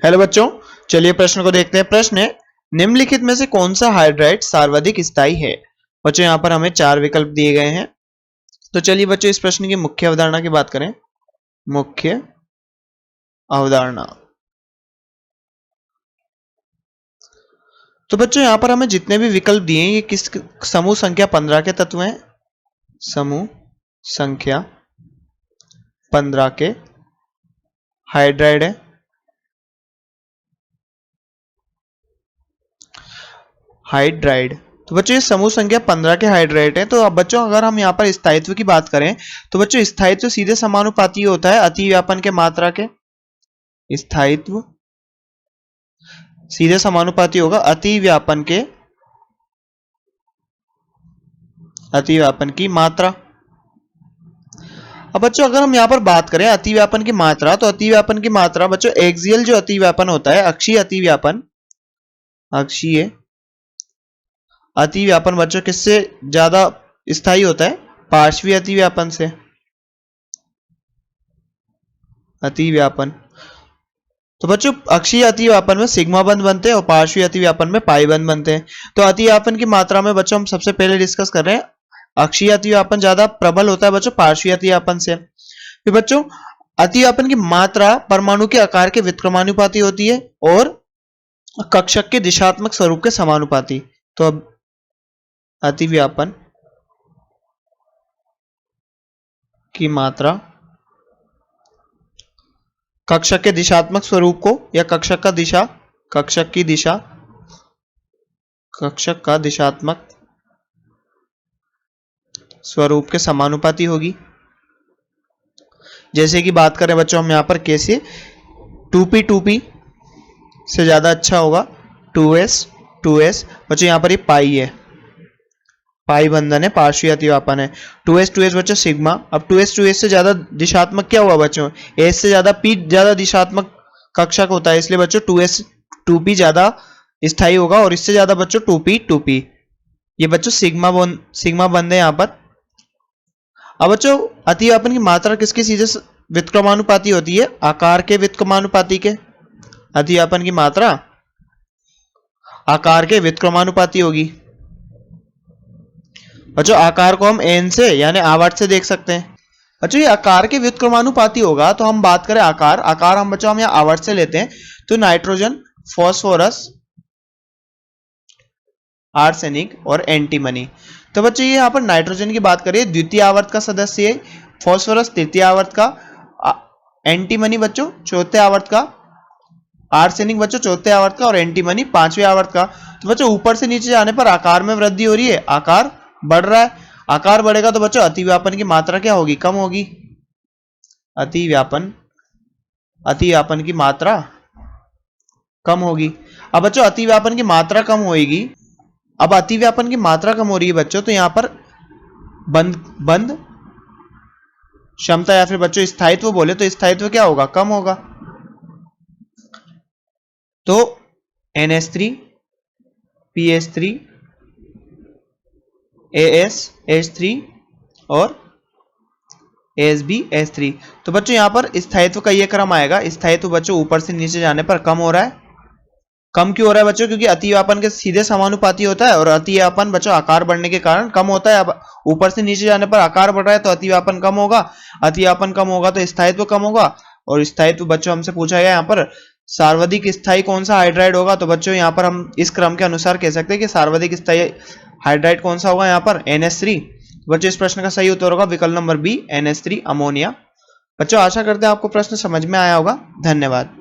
Hello बच्चों, चलिए प्रश्न को देखते हैं। प्रश्न है, निम्नलिखित में से कौन सा हाइड्राइड सर्वाधिक स्थायी है। बच्चों यहाँ पर हमें 4 विकल्प दिए गए हैं। तो चलिए बच्चों इस प्रश्न की मुख्य अवधारणा की बात करें। मुख्य अवधारणा। तो बच्चों यहाँ पर हमें जितने भी विकल्प दिए हैं ये किस समूह संख्या 15 के तत्व हैं। समूह संख्या 15 के हाइड्राइड है। हाइड्राइड। तो बच्चों ये समूह संख्या 15 के हाइड्राइड है। तो अब बच्चों अगर हम यहाँ पर स्थायित्व की बात करें तो बच्चों स्थायित्व सीधे समानुपाती होता है अतिव्यापन के मात्रा के। स्थायित्व सीधे समानुपाती होगा अतिव्यापन की मात्रा। अब बच्चों अगर हम यहाँ पर बात करें अतिव्यापन की मात्रा, तो अतिव्यापन की मात्रा बच्चों एक्सियल जो अतिव्यापन होता है, अक्षीय अतिव्यापन बच्चों किससे ज्यादा स्थायी होता है? पार्श्वीय अतिव्यापन से। अतिव्यापन तो बच्चों अक्षीय अतिव्यापन में सिग्मा बंध बनते हैं और पार्श्वीय अतिव्यापन में पाई बंध बनते हैं। तो अतिव्यापन की मात्रा में बच्चों हम सबसे पहले डिस्कस कर रहे हैं, अक्षीय अतिव्यापन ज्यादा प्रबल होता है बच्चों पार्श्वीय अतिव्यापन से। फिर बच्चों अतिव्यापन की मात्रा परमाणु के आकार के व्युत्क्रमानुपाती होती है और कक्षक के दिशात्मक स्वरूप के समानुपाती। तो अब अतिव्यापन की मात्रा कक्षक के दिशात्मक स्वरूप को या कक्षक का दिशात्मक स्वरूप के समानुपाती होगी। जैसे कि बात करें बच्चों हम यहां पर कैसे 2p से ज्यादा अच्छा होगा 2s बच्चों यहां पर ये पाई है, पाई बंधन है, पार्श्वीय अतिव्यापन है। 2s बच्चों सिग्मा। अब 2s से ज्यादा दिशात्मक क्या हुआ बच्चों? s से ज्यादा p ज्यादा दिशात्मक कक्षक होता है, इसलिए बच्चों 2p ज्यादा स्थायी होगा और इससे ज्यादा बच्चों 2p। ये बच्चों सिग्मा बंध है यहां पर। अब बच्चों अतिव्यापन की मात्रा किसके सीधे व्युत्क्रमानुपाती होती है? आकार के व्युत्क्रमानुपाती के। अतिव्यापन की मात्रा आकार के व्युत्क्रमानुपाती होगी। बच्चों आकार को हम n से यानी आवर्त से देख सकते हैं। बच्चों ये आकार के व्युत्क्रमानुपाती होगा। तो हम बात करें आकार हम बच्चों हम यहाँ आवर्त से लेते हैं। तो नाइट्रोजन, फॉस्फोरस, आर्सेनिक और एंटीमनी। तो बच्चों ये यहाँ पर नाइट्रोजन की बात करें द्वितीय आवर्त का सदस्य है, फॉस्फोरस तृतीय आवर्त का, एंटीमनी बच्चों चौथे आवर्त का, आर्सेनिक बच्चों चौथे आवर्त का और एंटीमनी पांचवें आवर्त का। तो बच्चों ऊपर से नीचे जाने पर आकार में वृद्धि हो रही है, आकार बढ़ रहा है। आकार बढ़ेगा तो बच्चों अतिव्यापन की मात्रा क्या होगी? कम होगी। अतिव्यापन की मात्रा कम होगी। अब बच्चों अतिव्यापन की मात्रा कम होगी। अब अतिव्यापन की मात्रा कम हो रही है बच्चों, तो यहां पर बंध क्षमता या फिर बच्चों स्थायित्व बोले तो स्थायित्व क्या होगा? कम होगा। तो NH3, PS3, AsH3 और AsBH3। तो बच्चों यहां पर स्थायित्व का ये क्रम आएगा। स्थायित्व बच्चों ऊपर से नीचे जाने पर कम हो रहा है। कम क्यों हो रहा है बच्चों? क्योंकि अतिव्यापन के सीधे समानुपाती होता है और अतिव्यापन बच्चों आकार बढ़ने के कारण कम होता है। अब ऊपर से नीचे जाने पर आकार बढ़ रहा है तो अतिव्यापन कम होगा। अतिव्यापन कम होगा तो स्थायित्व कम होगा। और स्थायित्व बच्चों हमसे पूछा गया यहाँ पर सर्वाधिक स्थायी कौन सा हाइड्राइड होगा। तो बच्चों यहाँ पर हम इस क्रम के अनुसार कह सकते हैं कि सर्वाधिक स्थायी हाइड्राइड कौन सा होगा? यहाँ पर NH3। बच्चों इस प्रश्न का सही उत्तर होगा विकल्प नंबर बी, NH3 अमोनिया। बच्चों आशा करते हैं आपको प्रश्न समझ में आया होगा। धन्यवाद।